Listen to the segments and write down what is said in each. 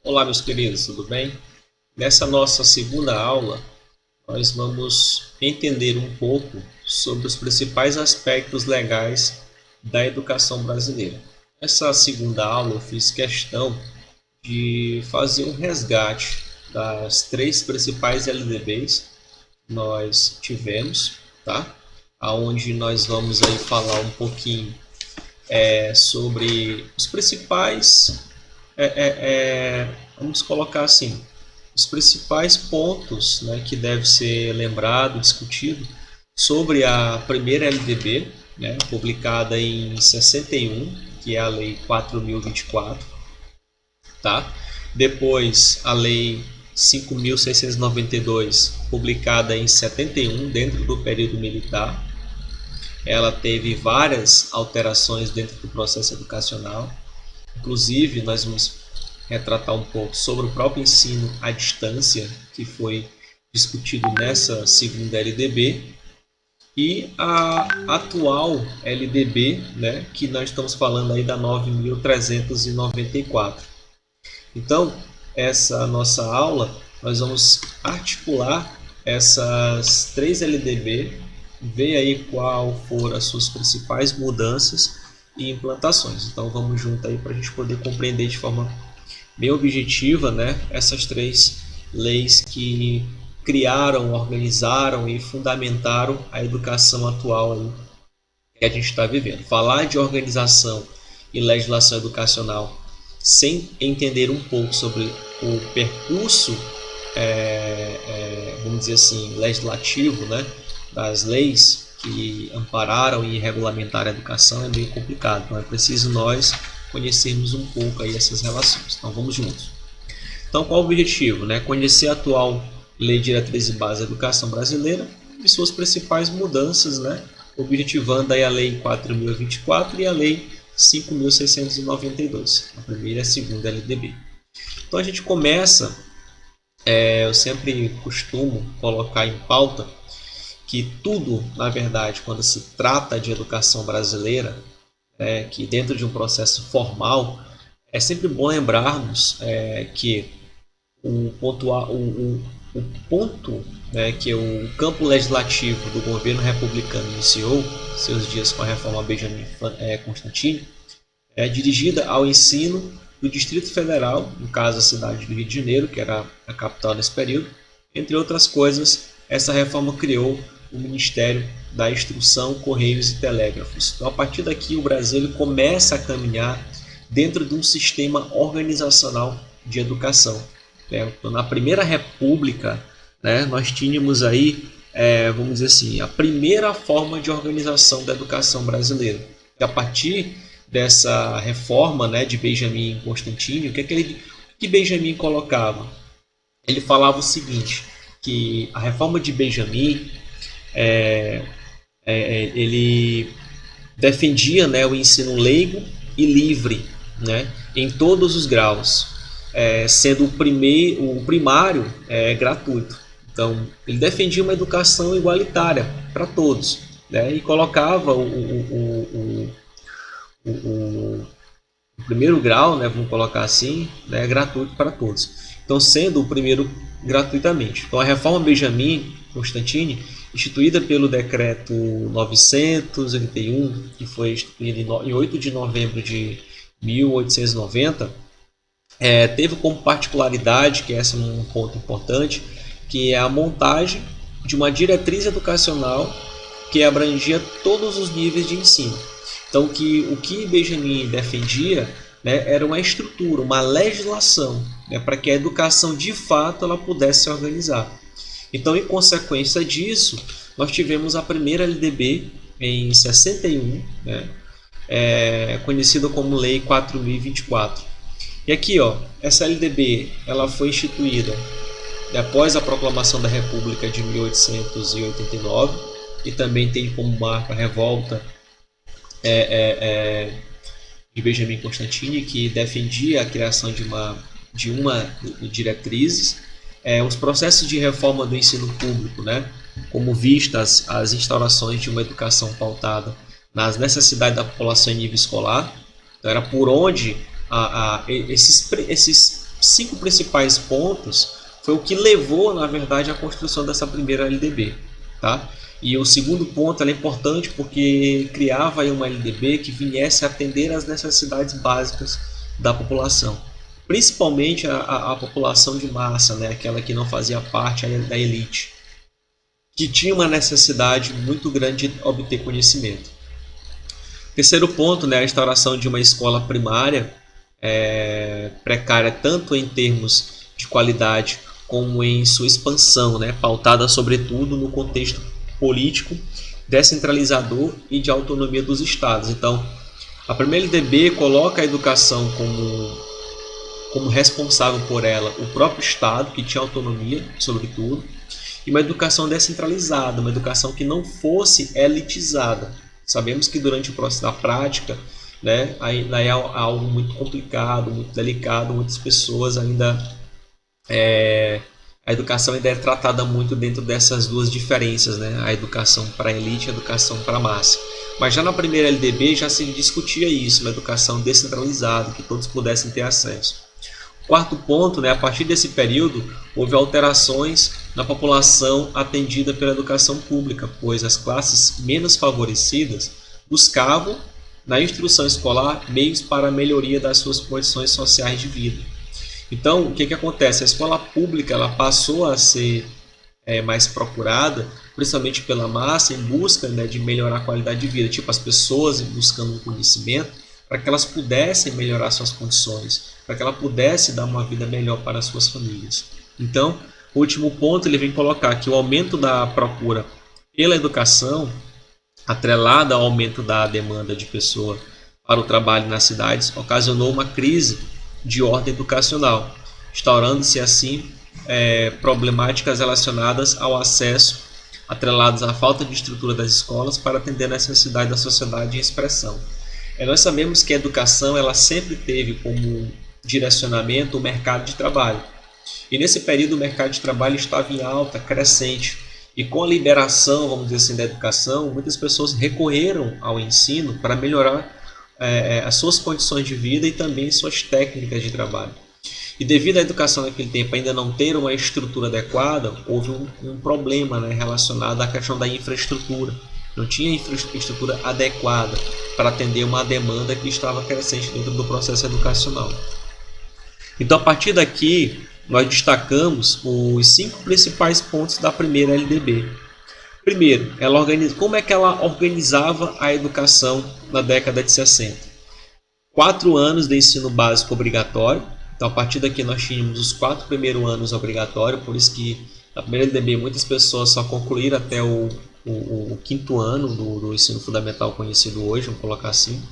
Olá, meus queridos, tudo bem? Nessa nossa segunda aula, nós vamos entender um pouco sobre os principais aspectos legais da educação brasileira. Nessa segunda aula, eu fiz questão de fazer um resgate das três principais LDBs que nós tivemos, tá? Aonde nós vamos aí falar um pouquinho sobre os principais vamos colocar assim, os principais pontos, né, que deve ser lembrado, discutido sobre a primeira LDB, né, publicada em 61, que é a Lei 4.024, tá? Depois a Lei 5.692, publicada em 71, dentro do período militar. Ela teve várias alterações dentro do processo educacional. Inclusive, nós vamos retratar um pouco sobre o próprio ensino à distância, que foi discutido nessa segunda LDB, e a atual LDB, né, que nós estamos falando aí da 9.394. Então, essa nossa aula, nós vamos articular essas três LDB, ver aí qual foram as suas principais mudanças e implantações. Então, vamos junto aí para a gente poder compreender de forma bem objetiva, né, essas três leis que criaram, organizaram e fundamentaram a educação atual aí que a gente está vivendo. Falar de organização e legislação educacional sem entender um pouco sobre o percurso, vamos dizer assim, legislativo, né, das leis que ampararam e regulamentaram a educação é meio complicado. Então é preciso nós conhecermos um pouco aí essas relações. Então vamos juntos. Então qual o objetivo? Né? Conhecer a atual Lei de Diretriz e Base da Educação Brasileira e suas principais mudanças, né? Objetivando aí a Lei 4.024 e a Lei 5.692, a primeira e a segunda LDB. Então a gente começa, eu sempre costumo colocar em pauta que tudo, na verdade, quando se trata de educação brasileira, que dentro de um processo formal, é sempre bom lembrarmos que o ponto, o ponto, né, que o campo legislativo do governo republicano iniciou seus dias com a reforma Benjamin Constantine, é dirigida ao ensino do Distrito Federal, no caso a cidade do Rio de Janeiro, que era a capital nesse período. Entre outras coisas, essa reforma criou o Ministério da Instrução, Correios e Telégrafos. Então, a partir daqui, o Brasil começa a caminhar dentro de um sistema organizacional de educação. Então, na Primeira República, né, nós tínhamos aí, vamos dizer assim, a primeira forma de organização da educação brasileira. E a partir dessa reforma, né, de Benjamin Constantine, o que Benjamin colocava? Ele falava o seguinte, que a reforma de Benjamin, ele defendia, né, o ensino leigo e livre, né, em todos os graus, sendo o primário gratuito. Então, ele defendia uma educação igualitária para todos, né, e colocava o primeiro grau, né, vamos colocar assim, né, gratuito para todos. Então, sendo o primeiro gratuitamente. Então, a reforma Benjamin Constantine, instituída pelo decreto 981, que foi instituído em 8 de novembro de 1890, teve como particularidade, que esse é um ponto importante, que é a montagem de uma diretriz educacional que abrangia todos os níveis de ensino. Então, o que Benjamin defendia, né, era uma estrutura, uma legislação, né, para que a educação de fato ela pudesse se organizar. Então, em consequência disso, nós tivemos a primeira LDB em 61, né, conhecida como Lei 4.024. E aqui, ó, essa LDB ela foi instituída após a proclamação da República de 1889 e também tem como marco a revolta de Benjamin Constantine, que defendia a criação de uma diretrizes, os processos de reforma do ensino público, né, como vistas as instaurações de uma educação pautada nas necessidades da população em nível escolar. Então, era por onde esses 5 principais pontos foi o que levou, na verdade, à construção dessa primeira LDB. Tá? E o segundo ponto é importante porque criava aí uma LDB que viesse a atender às necessidades básicas da população, principalmente a população de massa, né? Aquela que não fazia parte da elite, que tinha uma necessidade muito grande de obter conhecimento. Terceiro ponto, né, a instauração de uma escola primária precária tanto em termos de qualidade como em sua expansão, né, pautada sobretudo no contexto político, descentralizador e de autonomia dos estados. Então, a primeira LDB coloca a educação como responsável por ela o próprio estado, que tinha autonomia sobre tudo, e uma educação descentralizada, uma educação que não fosse elitizada. Sabemos que durante o processo da prática, né, ainda é algo muito complicado, muito delicado, muitas pessoas ainda... a educação ainda é tratada muito dentro dessas duas diferenças, né? A educação para a elite e a educação para a massa. Mas já na primeira LDB já se discutia isso, uma educação descentralizada, que todos pudessem ter acesso. Quarto ponto, né, a partir desse período, houve alterações na população atendida pela educação pública, pois as classes menos favorecidas buscavam, na instrução escolar, meios para a melhoria das suas condições sociais de vida. Então, o que acontece? A escola pública ela passou a ser mais procurada, principalmente pela massa, em busca, né, de melhorar a qualidade de vida, tipo as pessoas buscando um conhecimento, para que elas pudessem melhorar suas condições, para que ela pudesse dar uma vida melhor para as suas famílias. Então, o último ponto ele vem colocar que o aumento da procura pela educação, atrelada ao aumento da demanda de pessoas para o trabalho nas cidades, ocasionou uma crise de ordem educacional, instaurando-se assim problemáticas relacionadas ao acesso, atreladas à falta de estrutura das escolas para atender a necessidade da sociedade em expressão. Nós sabemos que a educação ela sempre teve como direcionamento o mercado de trabalho. E nesse período o mercado de trabalho estava em alta, crescente. E com a liberação, vamos dizer assim, da educação, muitas pessoas recorreram ao ensino para melhorar as suas condições de vida e também suas técnicas de trabalho. E devido à educação naquele tempo ainda não ter uma estrutura adequada, houve um problema, né, relacionado à questão da infraestrutura. Não tinha infraestrutura adequada para atender uma demanda que estava crescente dentro do processo educacional. Então, a partir daqui, nós destacamos os 5 principais pontos da primeira LDB. Primeiro, como é que ela organizava a educação na década de 60? 4 anos de ensino básico obrigatório. Então, a partir daqui, nós tínhamos os 4 primeiros anos obrigatórios, por isso que na primeira LDB muitas pessoas só concluíram até o 5º ano do ensino fundamental conhecido hoje, vamos colocar assim.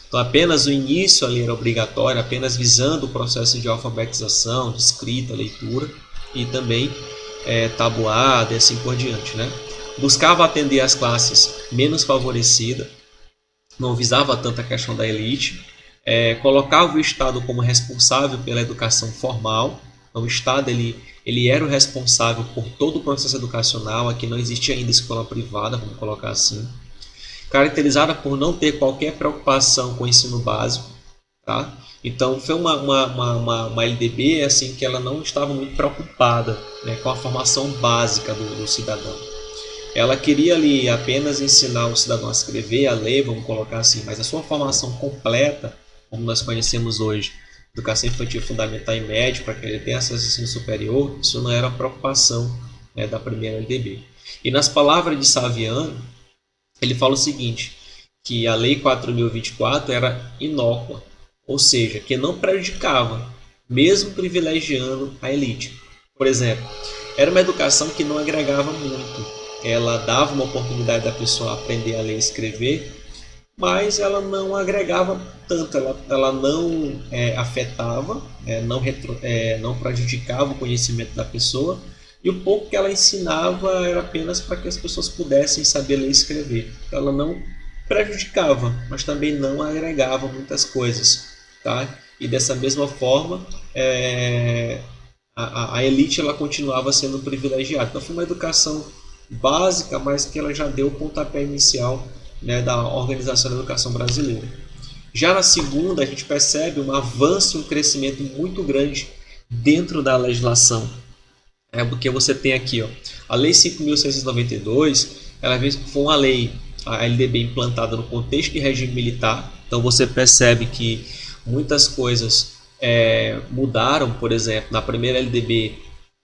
Então, apenas o início ali era obrigatório, apenas visando o processo de alfabetização, de escrita, leitura e também tabuada e assim por diante, né? Buscava atender as classes menos favorecidas, não visava tanto a questão da elite, colocava o Estado como responsável pela educação formal. Então, o Estado ele era o responsável por todo o processo educacional. Aqui não existia ainda escola privada, vamos colocar assim. Caracterizada por não ter qualquer preocupação com o ensino básico. Tá? Então, foi uma LDB assim, que ela não estava muito preocupada, né, com a formação básica do cidadão. Ela queria ali apenas ensinar o cidadão a escrever, a ler, vamos colocar assim, mas a sua formação completa, como nós conhecemos hoje, educação infantil fundamental e médio, para que ele tenha acesso ao ensino superior, isso não era a preocupação, né, da primeira LDB. E nas palavras de Saviano, ele fala o seguinte, que a Lei 4.024 era inócua, ou seja, que não prejudicava, mesmo privilegiando a elite. Por exemplo, era uma educação que não agregava muito. Ela dava uma oportunidade da pessoa aprender a ler e escrever, mas ela não agregava tanto, ela não afetava, não prejudicava o conhecimento da pessoa, e o pouco que ela ensinava era apenas para que as pessoas pudessem saber ler e escrever. Ela não prejudicava, mas também não agregava muitas coisas. Tá? E dessa mesma forma, a elite ela continuava sendo privilegiada. Então foi uma educação básica, mas que ela já deu o pontapé inicial, né, da organização da educação brasileira. Já na segunda, a gente percebe um avanço e um crescimento muito grande dentro da legislação. É porque você tem aqui, ó, a Lei 5.692, ela foi uma lei, a LDB, implantada no contexto de regime militar. Então você percebe que muitas coisas mudaram. Por exemplo, na primeira LDB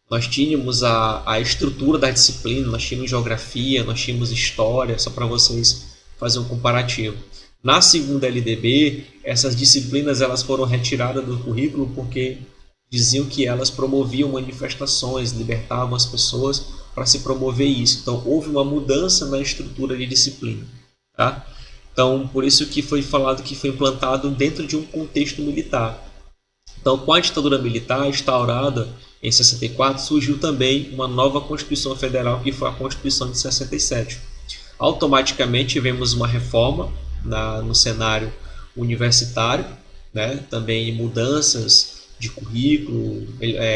nós tínhamos a estrutura da disciplina, nós tínhamos geografia, nós tínhamos história, só para vocês fazerem um comparativo. Na segunda LDB, essas disciplinas elas foram retiradas do currículo porque diziam que elas promoviam manifestações, libertavam as pessoas para se promover isso. Então houve uma mudança na estrutura de disciplina, tá? Então por isso que foi falado que foi implantado dentro de um contexto militar. Então, com a ditadura militar instaurada em 64, surgiu também uma nova Constituição Federal, que foi a Constituição de 67. Automaticamente tivemos uma reforma no cenário universitário, né? Também mudanças de currículo,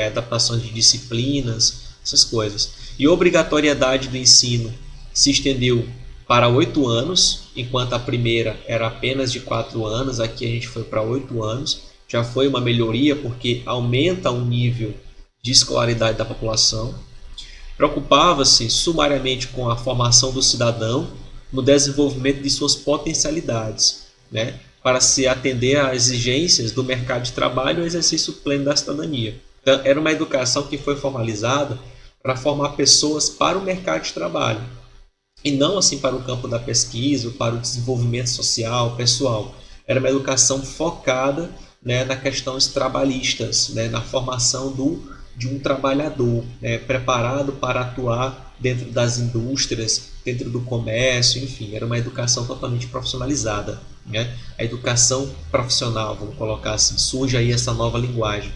adaptações de disciplinas, essas coisas. E a obrigatoriedade do ensino se estendeu para 8 anos, enquanto a primeira era apenas de 4 anos, aqui a gente foi para 8 anos. Já foi uma melhoria porque aumenta o nível de escolaridade da população. Preocupava-se sumariamente com a formação do cidadão no desenvolvimento de suas potencialidades, né, para se atender às exigências do mercado de trabalho e o exercício pleno da cidadania. Então, era uma educação que foi formalizada para formar pessoas para o mercado de trabalho e não assim para o campo da pesquisa ou para o desenvolvimento social, pessoal. Era uma educação focada, né, na questões trabalhistas, né, na formação de um trabalhador, né, preparado para atuar dentro das indústrias, dentro do comércio, enfim, era uma educação totalmente profissionalizada, né? A educação profissional, vamos colocar assim, surge aí essa nova linguagem.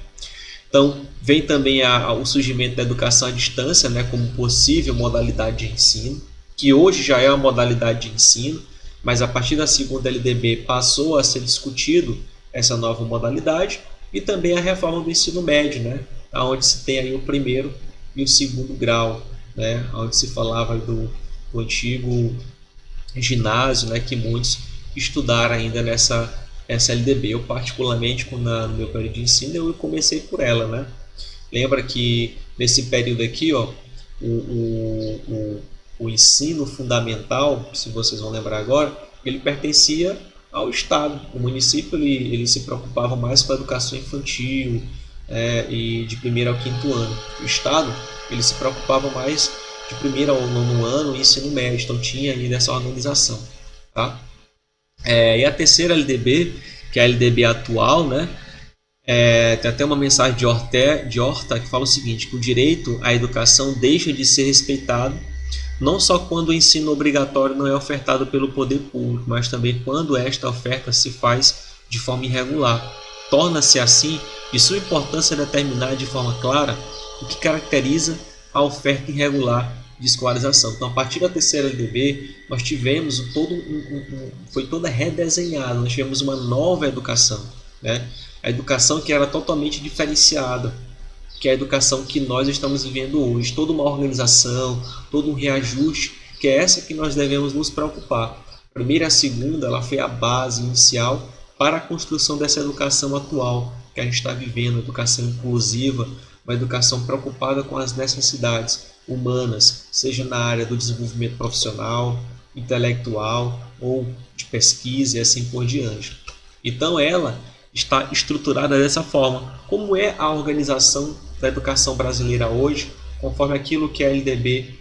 Então, vem também o surgimento da educação à distância, né, como possível modalidade de ensino, que hoje já é uma modalidade de ensino, mas a partir da segunda LDB passou a ser discutido essa nova modalidade, e também a reforma do ensino médio, né, onde se tem aí o primeiro e o segundo grau, né, onde se falava do antigo ginásio, né, que muitos estudaram ainda nessa LDB. Eu particularmente, no meu período de ensino, eu comecei por ela, né. Lembra que nesse período aqui, ó, o ensino fundamental, se vocês vão lembrar agora, ele pertencia ao Estado. O município ele se preocupava mais com a educação infantil e de primeiro ao quinto ano. O Estado ele se preocupava mais de primeiro ao nono ano e ensino médio, então tinha ainda essa organização. Tá? E a terceira LDB, que é a LDB atual, né? Tem até uma mensagem de Horta que fala o seguinte, que o direito à educação deixa de ser respeitado não só quando o ensino obrigatório não é ofertado pelo poder público, mas também quando esta oferta se faz de forma irregular. Torna-se assim de sua importância determinar de forma clara o que caracteriza a oferta irregular de escolarização. Então, a partir da terceira LDB, nós tivemos foi toda redesenhada, nós tivemos uma nova educação, né? A educação que era totalmente diferenciada, que é a educação que nós estamos vivendo hoje, toda uma organização, todo um reajuste, que é essa que nós devemos nos preocupar. A primeira e a segunda, ela foi a base inicial para a construção dessa educação atual que a gente está vivendo, educação inclusiva, uma educação preocupada com as necessidades humanas, seja na área do desenvolvimento profissional, intelectual ou de pesquisa e assim por diante. Então ela está estruturada dessa forma. Como é a organização da educação brasileira hoje, conforme aquilo que a LDB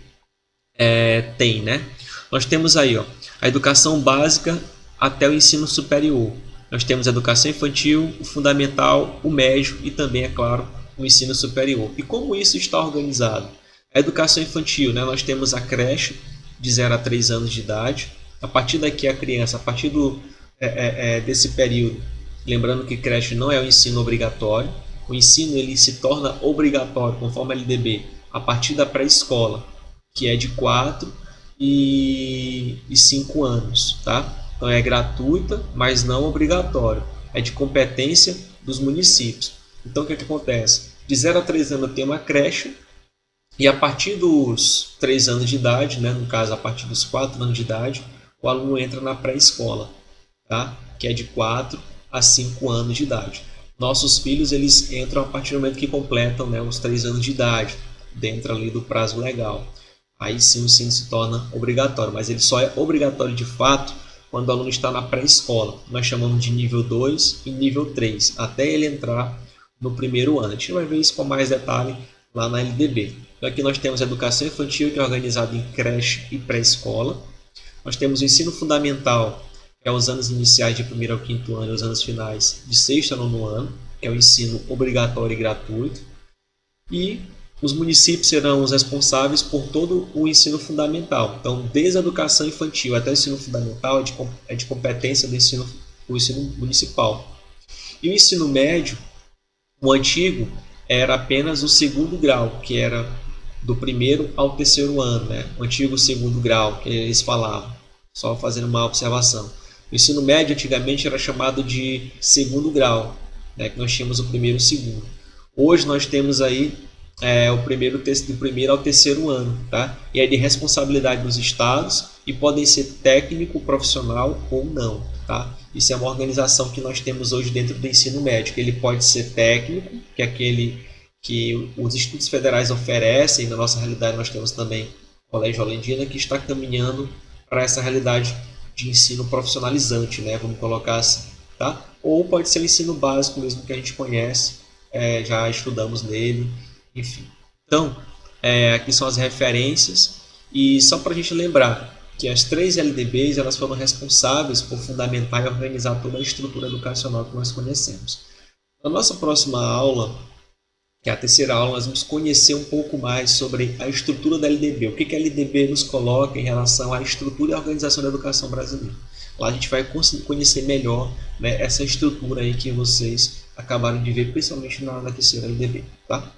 tem, né? Nós temos aí, ó, a educação básica até o ensino superior. Nós temos a educação infantil, o fundamental, o médio e também, é claro, o ensino superior. E como isso está organizado? A educação infantil, né? Nós temos a creche de 0 a 3 anos de idade. A partir daqui a criança, a partir desse período, lembrando que creche não é o ensino obrigatório, o ensino ele se torna obrigatório conforme a LDB a partir da pré-escola, que é de 4 e 5 anos, tá? Então é gratuita, mas não obrigatório, é de competência dos municípios. Então o que acontece? De 0 a 3 anos tem uma creche, e a partir dos 3 anos de idade, né, no caso a partir dos 4 anos de idade, o aluno entra na pré-escola, tá? Que é de 4 a 5 anos de idade. nossos filhos eles entram a partir do momento que completam, né, os 3 anos de idade, dentro ali do prazo legal. Aí sim o ensino se torna obrigatório, mas ele só é obrigatório de fato quando o aluno está na pré-escola. Nós chamamos de nível 2 e nível 3, até ele entrar no primeiro ano. A gente vai ver isso com mais detalhe lá na LDB. Então aqui nós temos a educação infantil, que é organizada em creche e pré-escola. Nós temos o ensino fundamental, que é os anos iniciais de primeiro ao quinto ano e os anos finais de sexto ao nono ano, que é o ensino obrigatório e gratuito. E os municípios serão os responsáveis por todo o ensino fundamental. Então, desde a educação infantil até o ensino fundamental é de competência do ensino municipal. E o ensino médio, o antigo, era apenas o segundo grau, que era do primeiro ao terceiro ano, né? O antigo segundo grau, que eles falavam, só fazendo uma observação. O ensino médio antigamente era chamado de segundo grau, né? Que nós tínhamos o primeiro e o segundo. Hoje nós temos aí o primeiro do primeiro ao terceiro ano, tá? E é de responsabilidade dos estados e podem ser técnico, profissional ou não, tá? Isso é uma organização que nós temos hoje dentro do ensino médio. Ele pode ser técnico, que é aquele que os institutos federais oferecem. Na nossa realidade nós temos também o Colégio Holendina, que está caminhando para essa realidade de ensino profissionalizante, né? Vamos colocar assim, tá? Ou pode ser o ensino básico mesmo, que a gente conhece, já estudamos nele, enfim. Então, aqui são as referências, e só para a gente lembrar que as 3 LDBs elas foram responsáveis por fundamentar e organizar toda a estrutura educacional que nós conhecemos. Na nossa próxima aula, que é a terceira aula, nós vamos conhecer um pouco mais sobre a estrutura da LDB, o que a LDB nos coloca em relação à estrutura e à organização da educação brasileira. Lá a gente vai conhecer melhor, né, essa estrutura aí que vocês acabaram de ver, principalmente na terceira LDB, tá?